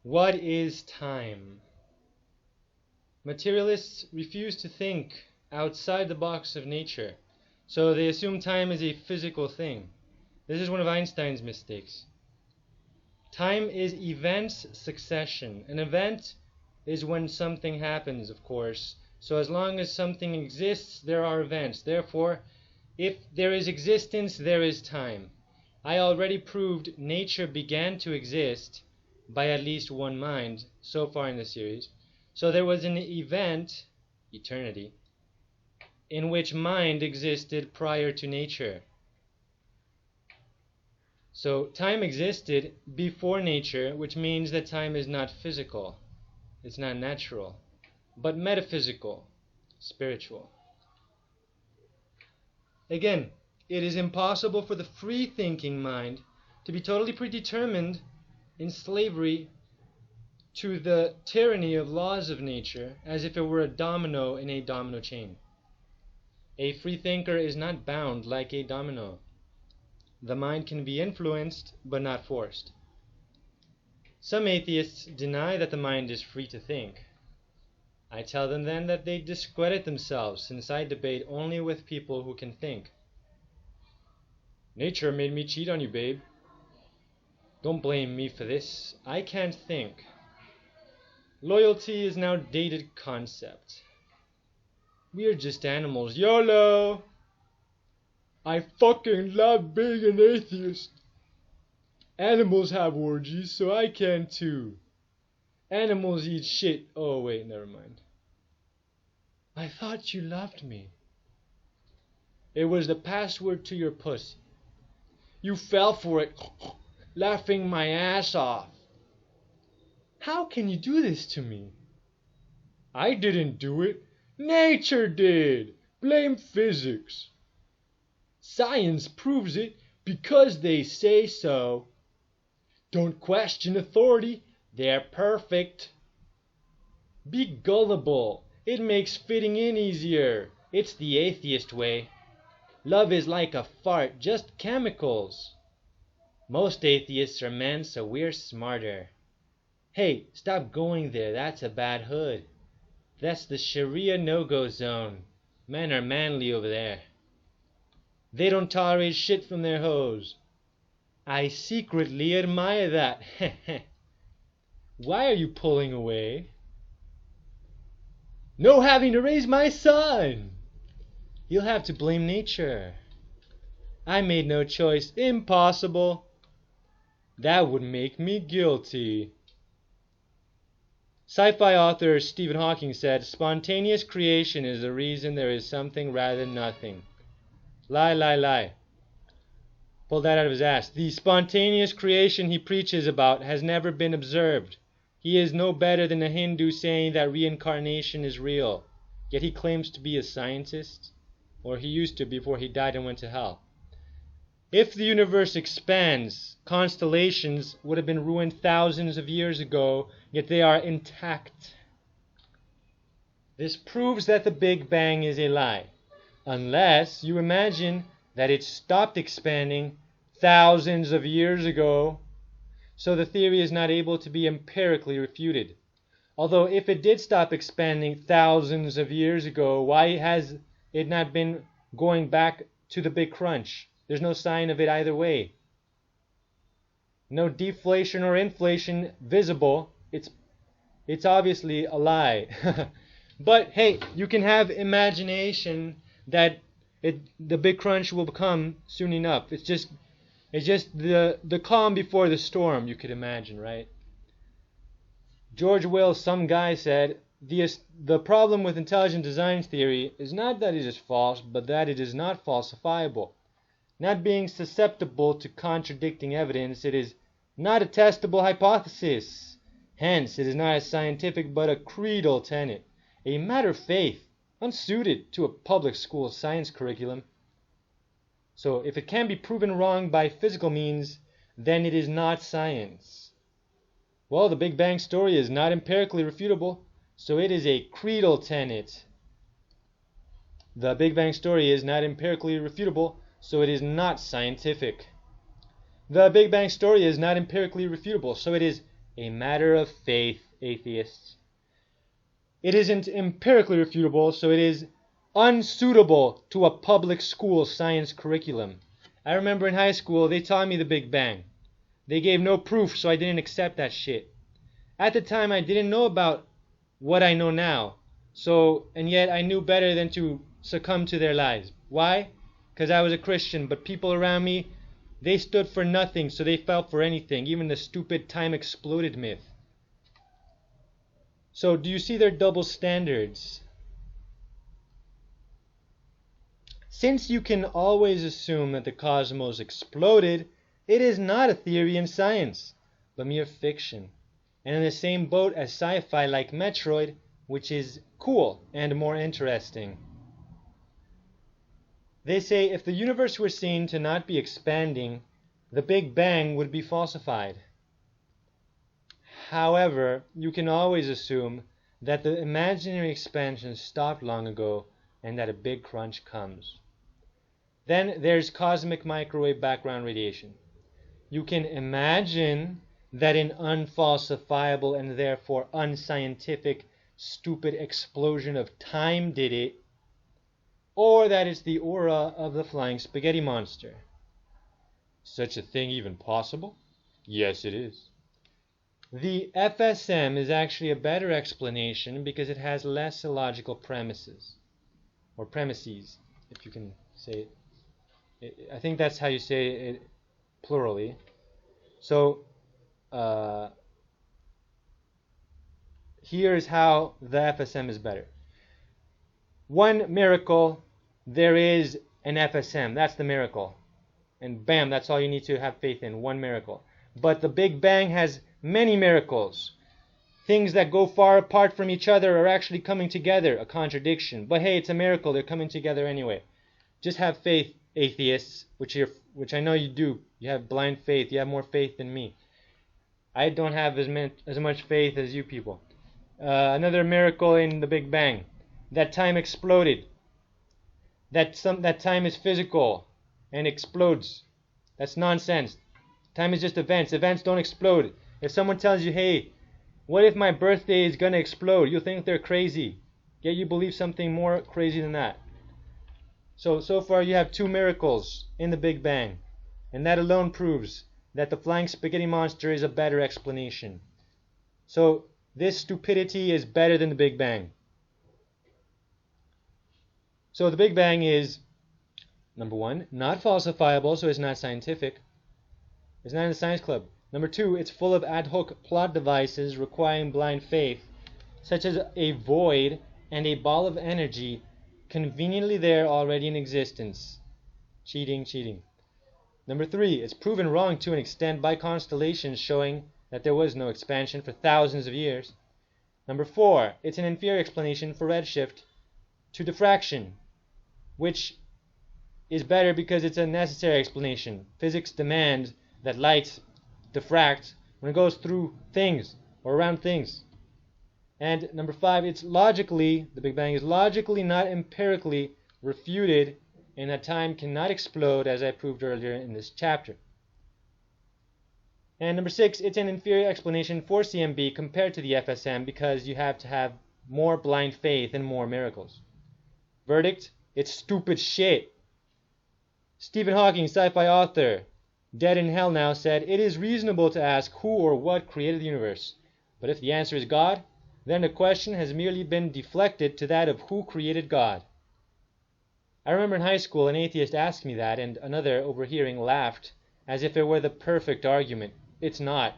What is time? Materialists refuse to think outside the box of nature, so they assume time is a physical thing. This is one of Einstein's mistakes. Time is events succession. An event is when something happens, of course. So as long as something exists, there are events. Therefore, if there is existence, there is time. I already proved nature began to exist by at least one mind so far in the series. So there was an event, eternity, in which mind existed prior to nature. So time existed before nature, which means that time is not physical. It's not natural, but metaphysical, spiritual. Again, it is impossible for the free-thinking mind to be totally predetermined in slavery to the tyranny of laws of nature, as if it were a domino in a domino chain. A free thinker is not bound like a domino. The mind can be influenced, but not forced. Some atheists deny that the mind is free to think. I tell them then that they discredit themselves, since I debate only with people who can think. Nature made me cheat on you, babe. Don't blame me for this. I can't think. Loyalty is an outdated concept. We are just animals. YOLO! I fucking love being an atheist. Animals have orgies, so I can too. Animals eat shit. Oh wait, never mind. I thought you loved me. It was the password to your pussy. You fell for it, laughing my ass off. How can you do this to me? I didn't do it. Nature did. Blame physics. Science proves it because they say so. Don't question authority. They're perfect. Be gullible. It makes fitting in easier. It's the atheist way. Love is like a fart, just chemicals. Most atheists are men, so we're smarter. Hey, stop going there. That's a bad hood. That's the Sharia no-go zone. Men are manly over there. They don't tolerate shit from their hoes. I secretly admire that. Why are you pulling away? No having to raise my son. You'll have to blame nature. I made no choice. Impossible. That would make me guilty. Sci-fi author Stephen Hawking said, spontaneous creation is the reason there is something rather than nothing. Lie, lie, lie. Pull that out of his ass. The spontaneous creation he preaches about has never been observed. He is no better than a Hindu saying that reincarnation is real. Yet he claims to be a scientist. Or he used to before he died and went to hell. If the universe expands, constellations would have been ruined thousands of years ago, yet they are intact. This proves that the Big Bang is a lie, unless you imagine that it stopped expanding thousands of years ago, so the theory is not able to be empirically refuted. Although if it did stop expanding thousands of years ago, why has it not been going back to the Big Crunch? There's no sign of it either way. No deflation or inflation visible. It's obviously a lie. But hey, you can have imagination that the Big Crunch will come soon enough. It's just the calm before the storm, you could imagine, right? George Will, some guy, said, the problem with intelligent design theory is not that it is false, but that it is not falsifiable. Not being susceptible to contradicting evidence, it is not a testable hypothesis. Hence, it is not a scientific but a creedal tenet, a matter of faith, unsuited to a public school science curriculum. So, if it can be proven wrong by physical means, then it is not science. Well, the Big Bang story is not empirically refutable, so it is a creedal tenet. The Big Bang story is not empirically refutable, so it is not scientific. The Big Bang story is not empirically refutable, so it is a matter of faith, atheists. It isn't empirically refutable, so it is unsuitable to a public school science curriculum. I remember in high school, they taught me the Big Bang. They gave no proof, so I didn't accept that shit. At the time, I didn't know about what I know now. And yet I knew better than to succumb to their lies. Why? Because I was a Christian, but people around me, they stood for nothing, so they fell for anything, even the stupid time exploded myth. So do you see their double standards? Since you can always assume that the cosmos exploded, it is not a theory in science, but mere fiction. And in the same boat as sci-fi like Metroid, which is cool and more interesting. They say if the universe were seen to not be expanding, the Big Bang would be falsified. However, you can always assume that the imaginary expansion stopped long ago and that a big crunch comes. Then there's cosmic microwave background radiation. You can imagine that an unfalsifiable and therefore unscientific stupid explosion of time did it, or that it's the aura of the flying spaghetti monster. Such a thing even possible? Yes, it is. The FSM is actually a better explanation because it has less illogical premises, or premises, if you can say it. I think that's how you say it plurally. So, here's how the FSM is better. One miracle, there is an FSM. That's the miracle. And bam, that's all you need to have faith in. One miracle. But the Big Bang has many miracles. Things that go far apart from each other are actually coming together. A contradiction. But hey, it's a miracle. They're coming together anyway. Just have faith, atheists, which I know you do. You have blind faith. You have more faith than me. I don't have as much faith as you people. Another miracle in the Big Bang. That time exploded. That time is physical and explodes. That's nonsense. Time is just events. Events don't explode. If someone tells you, hey, what if my birthday is going to explode? You'll think they're crazy. Yet you believe something more crazy than that. So far you have two miracles in the Big Bang. And that alone proves that the flying spaghetti monster is a better explanation. So this stupidity is better than the Big Bang. So the Big Bang is, number one, not falsifiable, so it's not scientific. It's not in the science club. Number two, it's full of ad hoc plot devices requiring blind faith, such as a void and a ball of energy conveniently there already in existence. Cheating. Number three, it's proven wrong to an extent by constellations showing that there was no expansion for thousands of years. Number four, it's an inferior explanation for redshift to diffraction, which is better because it's a necessary explanation. Physics demands that light diffracts when it goes through things or around things. And number five, the Big Bang is logically, not empirically refuted, and that time cannot explode, as I proved earlier in this chapter. And number six, it's an inferior explanation for CMB compared to the FSM because you have to have more blind faith and more miracles. Verdict, it's stupid shit. Stephen Hawking, sci-fi author, dead in hell now, said, it is reasonable to ask who or what created the universe. But if the answer is God, then the question has merely been deflected to that of who created God. I remember in high school an atheist asked me that, and another, overhearing, laughed as if it were the perfect argument. It's not.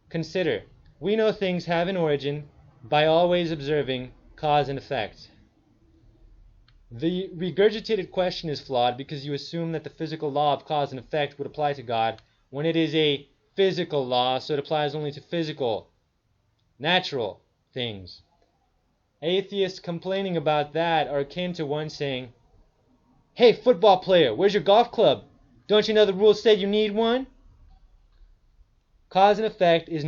Consider, we know things have an origin by always observing cause and effect. The regurgitated question is flawed because you assume that the physical law of cause and effect would apply to God when it is a physical law, so it applies only to physical, natural things. Atheists complaining about that are akin to one saying, hey, football player, where's your golf club? Don't you know the rules say you need one? Cause and effect is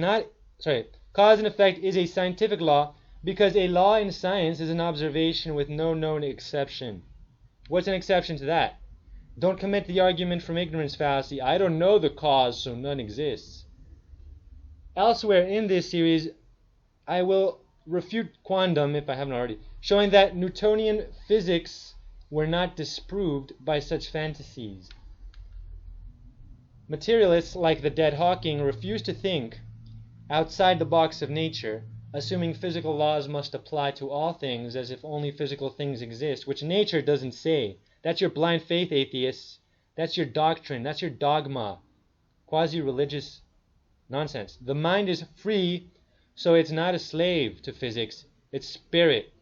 a scientific law because a law in science is an observation with no known exception. What's an exception to that? Don't commit the argument from ignorance fallacy. I don't know the cause, so none exists. Elsewhere in this series, I will refute quantum, if I haven't already, showing that Newtonian physics were not disproved by such fantasies. Materialists like the dead Hawking refuse to think outside the box of nature, assuming physical laws must apply to all things as if only physical things exist, which nature doesn't say. That's your blind faith, atheists. That's your doctrine. That's your dogma. Quasi-religious nonsense. The mind is free, so it's not a slave to physics. It's spirit.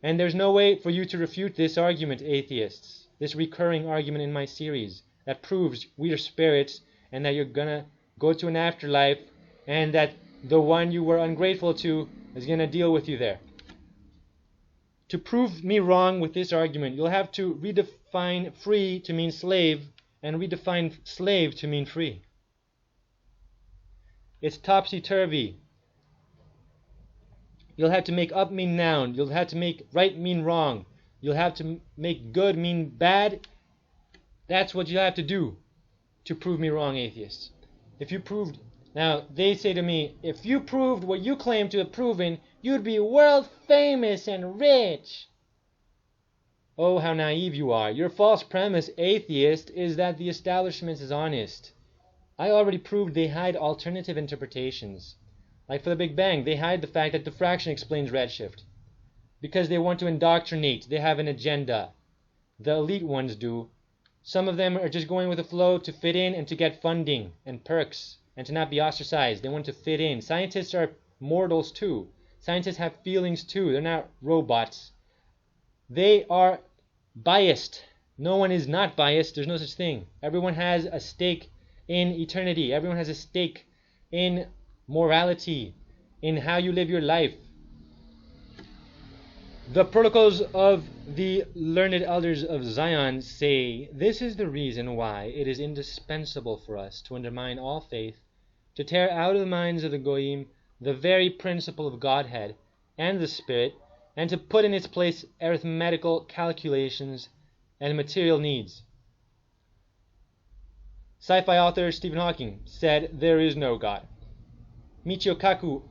And there's no way for you to refute this argument, atheists. This recurring argument in my series that proves we are spirits and that you're gonna go to an afterlife and that the one you were ungrateful to is gonna deal with you there. To prove me wrong with this argument, you'll have to redefine free to mean slave and redefine slave to mean free. It's topsy-turvy. You'll have to make up mean noun. You'll have to make right mean wrong. You'll have to make good mean bad. That's what you have to do to prove me wrong, atheists. If you proved... Now, they say to me, if you proved what you claim to have proven, you'd be world famous and rich. Oh, how naive you are. Your false premise, atheist, is that the establishment is honest. I already proved they hide alternative interpretations. Like for the Big Bang, they hide the fact that diffraction explains redshift. Because they want to indoctrinate. They have an agenda. The elite ones do. Some of them are just going with the flow to fit in and to get funding and perks and to not be ostracized. They want to fit in. Scientists are mortals too. Scientists have feelings too. They're not robots. They are biased. No one is not biased. There's no such thing. Everyone has a stake in eternity. Everyone has a stake in morality, in how you live your life. The protocols of the learned elders of Zion say this is the reason why it is indispensable for us to undermine all faith, to tear out of the minds of the Goyim the very principle of Godhead and the Spirit, and to put in its place arithmetical calculations and material needs. Sci-fi author Stephen Hawking said there is no God. Michio Kaku,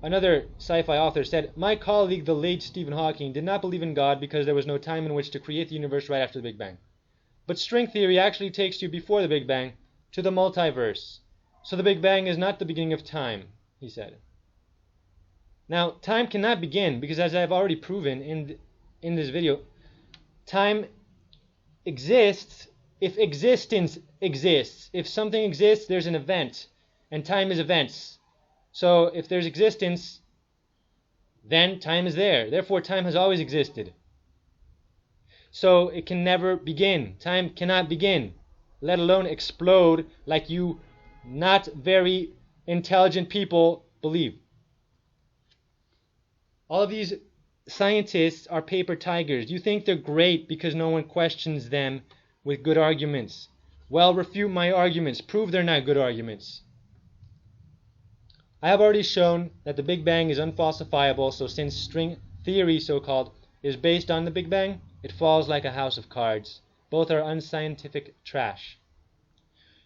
another sci-fi author, said, my colleague, the late Stephen Hawking, did not believe in God because there was no time in which to create the universe right after the Big Bang. But string theory actually takes you before the Big Bang to the multiverse. So the Big Bang is not the beginning of time, he said. Now, time cannot begin because, as I've already proven in this video, time exists if existence exists. If something exists, there's an event, and time is events. So if there's existence, then time is there. Therefore, time has always existed. So it can never begin. Time cannot begin, let alone explode like you not very intelligent people believe. All of these scientists are paper tigers. You think they're great because no one questions them with good arguments. Well, refute my arguments. Prove they're not good arguments. I have already shown that the Big Bang is unfalsifiable, so since string theory, so-called, is based on the Big Bang, it falls like a house of cards. Both are unscientific trash.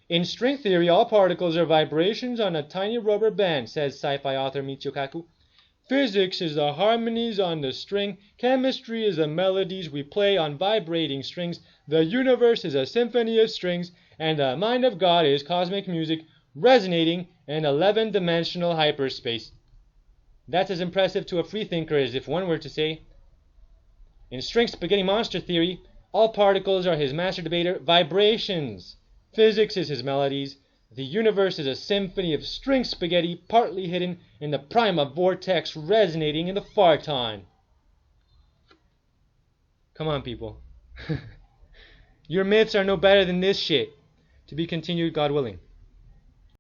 In string theory, all particles are vibrations on a tiny rubber band, says sci-fi author Michio Kaku. Physics is the harmonies on the string. Chemistry is the melodies we play on vibrating strings. The universe is a symphony of strings, and the mind of God is cosmic music resonating in 11-dimensional hyperspace. That's as impressive to a freethinker as if one were to say, in string spaghetti monster theory, all particles are his master debater vibrations. Physics is his melodies. The universe is a symphony of string spaghetti partly hidden in the prima vortex resonating in the phaeton. Come on, people. Your myths are no better than this shit. To be continued, God willing.